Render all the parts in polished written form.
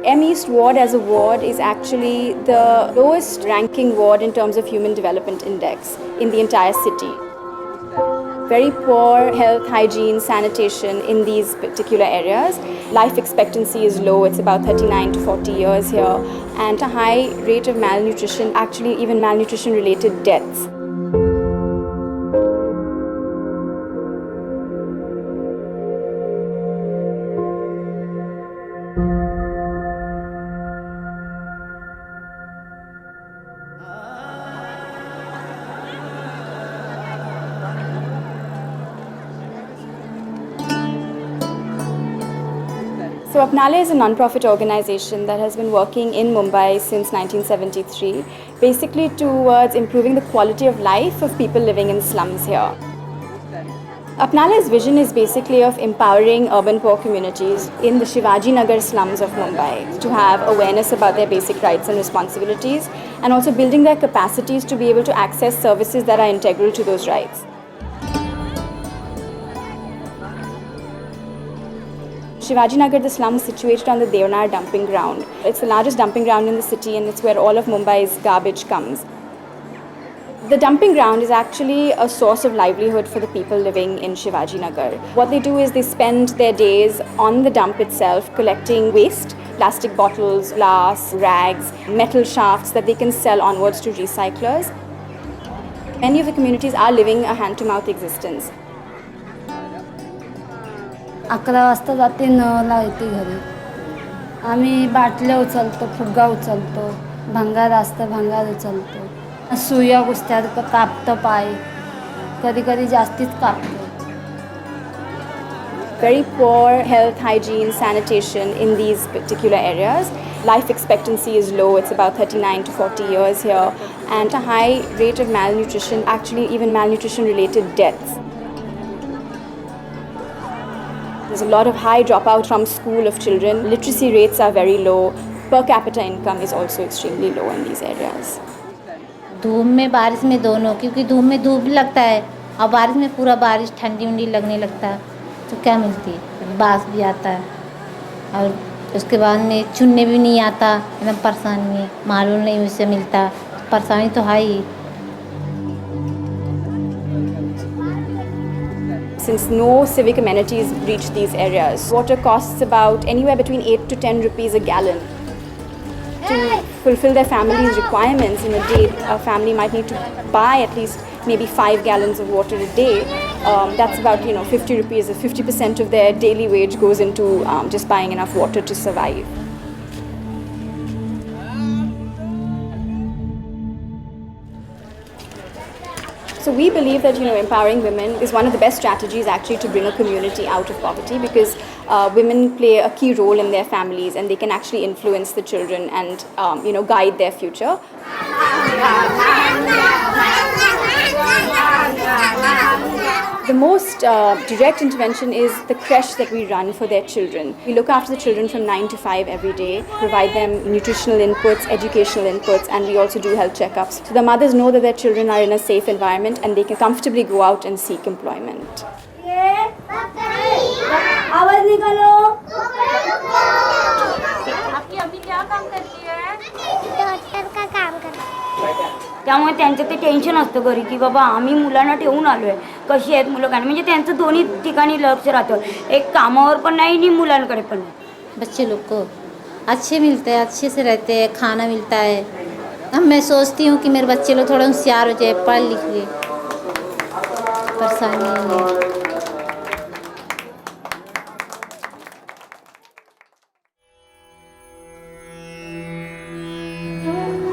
M East ward as a ward is actually the lowest ranking ward in terms of Human Development Index in the entire city. Very poor health, hygiene, sanitation in these particular areas. Life expectancy is low, it's about 39 to 40 years here, and a high rate of malnutrition, actually even malnutrition related deaths. So Apnale is a non-profit organization that has been working in Mumbai since 1973, basically towards improving the quality of life of people living in slums here. Apnale's vision is basically of empowering urban poor communities in the Shivaji Nagar slums of Mumbai to have awareness about their basic rights and responsibilities, and also building their capacities to be able to access services that are integral to those rights. Shivaji Nagar, the slum, is situated on the Deonar dumping ground. It's the largest dumping ground in the city, and it's where all of Mumbai's garbage comes. The dumping ground is actually a source of livelihood for the people living in Shivaji Nagar. What they do is they spend their days on the dump itself collecting waste, plastic bottles, glass, rags, metal shafts that they can sell onwards to recyclers. Many of the communities are living a hand-to-mouth existence. 11 वाजता जाते 9ला येते घरी. आम्ही बाटल्या उचलतो, फुगा उचलतो, भंगार असतं भंगार उचलतो. सुया घुसत्यात, कापतं पाय, कधी कधी जास्तीच कापतो. Very poor health, hygiene, sanitation in these particular areas. Life expectancy is low, it's about 39 to 40 years here, and a high rate of malnutrition, actually even malnutrition related deaths. There's a lot of high dropout from school of children. Literacy rates are very low. Per capita income is also extremely low in these areas. धूप में बारिश में दोनों, क्योंकि धूप में धूप भी लगता है और बारिश में पूरा बारिश ठंडी उंडी लगने लगता है, तो क्या मिलती है, बास भी आता है और उसके बाद में चुनने भी नहीं आता, एकदम परेशानी है, मालूम नहीं उससे मिलता, परेशानी तो है ही. Since no civic amenities reach these areas, water costs about anywhere between 8 to 10 rupees a gallon. To fulfill their family's requirements in a day, a family might need to buy at least maybe 5 gallons of water a day. That's about 50 rupees, 50% of their daily wage goes into just buying enough water to survive. So we believe that empowering women is one of the best strategies actually to bring a community out of poverty, because women play a key role in their families and they can actually influence the children and guide their future. The most direct intervention is the creche that we run for their children. We look after the children from 9 to 5 every day, provide them nutritional inputs, educational inputs, and we also do health checkups. So the mothers know that their children are in a safe environment and they can comfortably go out and seek employment. त्यामुळे त्यांचं ते tension असतं घरी की बाबा आम्ही मुलांना ठेवून आलो आहे, कशी आहेत मुलं काय, म्हणजे त्यांचं दोन्ही ठिकाणी लक्ष राहतं, एक कामावर पण नाही आणि मुलांकडे पण नाही. बच्चे लोग को अच्छे मिलते हैं, अच्छे से रहते हैं, खाना मिलता है. अब मैं सोचती हूँ कि मेरे बच्चे लोग थोड़ा होशियार हो जाए, पढ़ लिख ले, परेशानी है.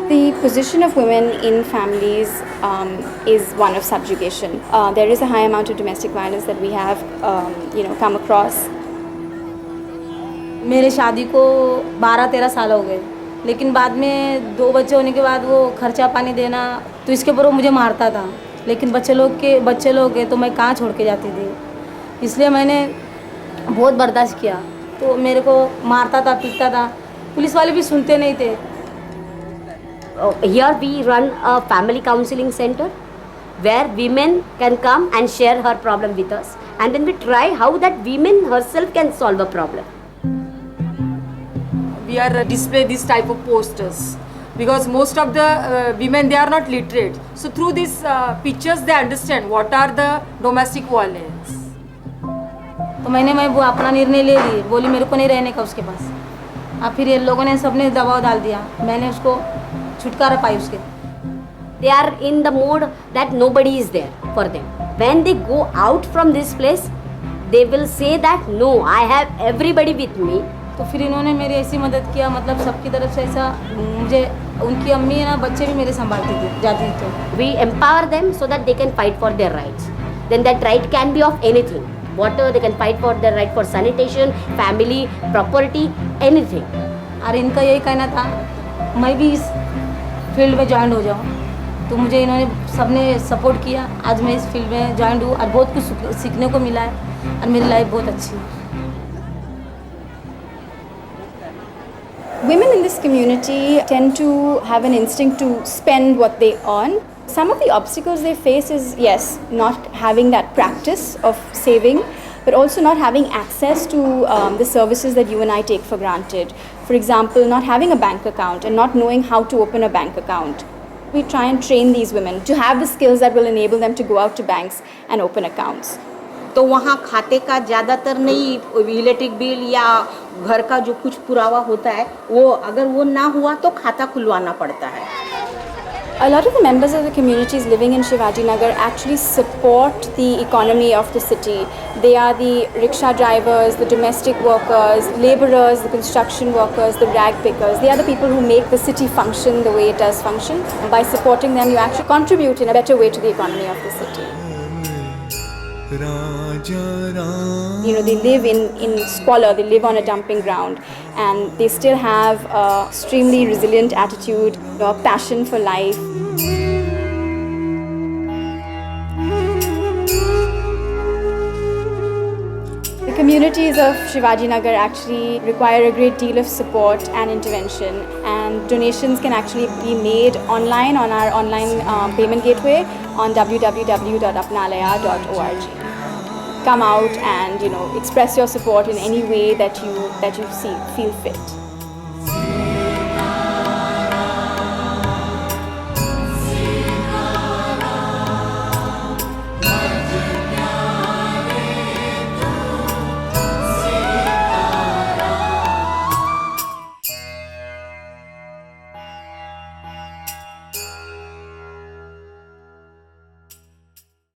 The position of women in families is one of subjugation. There is a high amount of domestic violence that we have, come across. मेरे शादी को 12-13 साल हो गए, लेकिन बाद में 2 बच्चे होने के बाद वो खर्चा पानी देना, तो इसके ऊपर वो मुझे मारता था. लेकिन बच्चे लोग के तो मैं कहाँ छोड़ के जाती थी, इसलिए मैंने बहुत बर्दाश्त किया. तो मेरे को मारता था, पीटता था, पुलिस वाले भी सुनते नहीं थे. Here we run a family counseling center where women can come and share her problem with us, and then we try how that women herself can solve a problem. we are display this type of posters, because most of the women, they are not literate. So through these pictures they understand what are the domestic violence. तो मैं वो अपना निर्णय ले ली, बोली मेरे को नहीं रहने का उसके पास। अब फिर ये लोगों ने सबने दबाव डाल दिया, मैंने उसको छुटकारा पाई उसके। They are in the mode that nobody is there for them. When they go out from this place, they will say that no, I have everybody with me. तो फिर इन्होंने मेरी ऐसी मदद किया, मतलब सबकी तरफ से ऐसा, मुझे उनकी अम्मी है ना, बच्चे भी मेरे संभालती थी जाती थी। तो We empower them so that they can fight for their rights. Then that right can be of anything. Whatever, they can fight for their right for sanitation, family, property, anything. और इनका यही कहना था मैं भी इस फील्ड में join हो जाऊँ, तो मुझे इन्होंने सबने सपोर्ट किया। आज मैं इस फील्ड में ज्वाइन हूँ और बहुत कुछ सीखने को मिला है और मेरी लाइफ बहुत अच्छी है। Women in this community tend to have an instinct to spend what they earn. Some of the obstacles they face is, yes, not having that practice of saving, but also not having access to the services that you and I take for granted. For example, not having a bank account and not knowing how to open a bank account. We try and train these women to have the skills that will enable them to go out to banks and open accounts. तो वहाँ खाते का ज़्यादातर नहीं, electric bill या घर का जो कुछ पुरावा होता है वो अगर वो ना हुआ तो खाता खुलवाना पड़ता है। A lot of the members of the communities living in Shivaji Nagar actually support the economy of the city. They are the rickshaw drivers, the domestic workers, laborers, the construction workers, the rag pickers. They are the people who make the city function the way it does function. And by supporting them, you actually contribute in a better way to the economy of the city. You know, they live in squalor, they live on a dumping ground, and they still have a extremely resilient attitude, a passion for life. The communities of Shivaji Nagar actually require a great deal of support and intervention, and donations can actually be made online on our online payment gateway on www.apnalaya.org. Come out and, you know, express your support in any way that you feel fit.